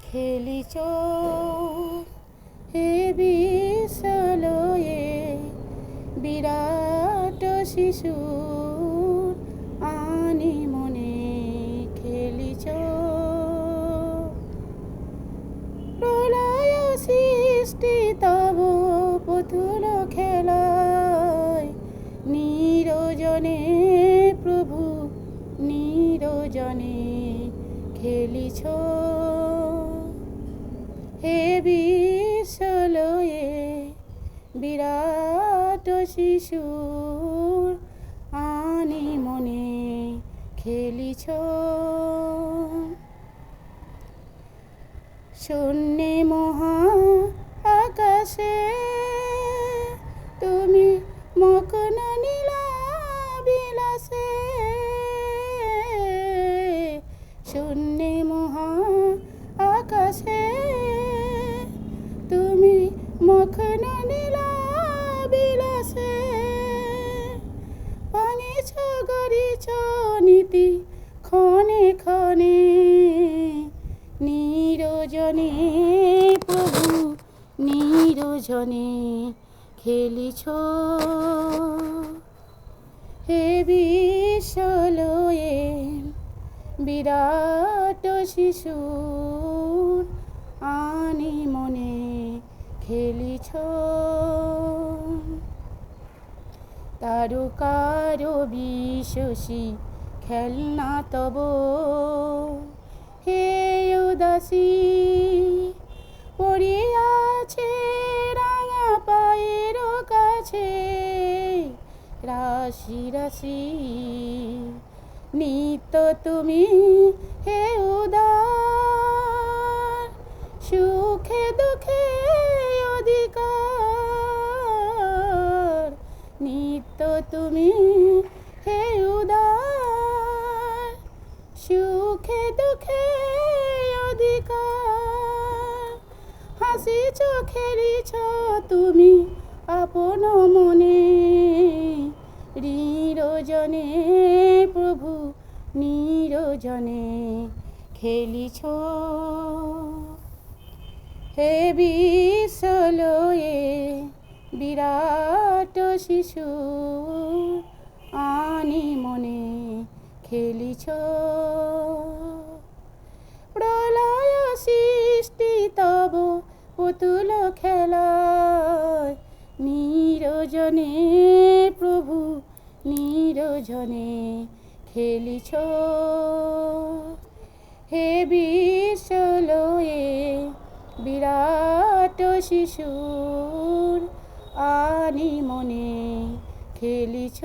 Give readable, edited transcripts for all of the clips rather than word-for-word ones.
খেলিছ হে বিশ্বলয়ে বিরাট শিশুর আনি মনে খেলিছ প্রলয় সৃষ্টি তব পুতুল খেলায় নিরজনে প্রভু নিরজনে খেলিছ হে বিশ্বলয়ে বিরাট শিশুর আনি মনে খেলিছ শূন্যে মহা আকাশে তুমি মগ্ন নীলা বিলাসে শূন্যে মহা আকাশে তুমি মগ্ন নীলা বিলাসে ভাঙিছ গড়িছ নীতি ক্ষণে ক্ষণে নিরজনে প্রভু নিরজনে খেলিছ হে বিশ্বলয়ে বিরাট শিশুর আনি মনে খেলিছ তারকার বিশ্বসী খেলনা তব হে উদাসী পড়িয়াছে রাঙা পায়ের কাছে রাশি রাশি নিত্য তুমি হে উদার সুখে দুঃখে অধিকার নিত্য তুমি হে উদার সুখে দুঃখে অধিকার হাসিছ খেলিছ তুমি আপন মনে নিরজনে প্রভু নিরজনে খেলিছ হে বিশ্বলয়ে বিরাট শিশু আনি মনে খেলিছ প্রলয় সৃষ্টি তব পুতুল খেলায় নিরজনে প্রভু নিরজনে খেলিছ হে বিশ্বলয়ে বিরাট শিশুর আনি মনে খেলিছ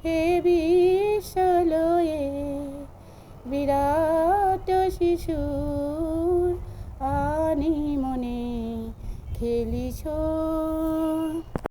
হে বিশ্বলয়ে বিরাট শিশুর আনি মনে খেলিছ।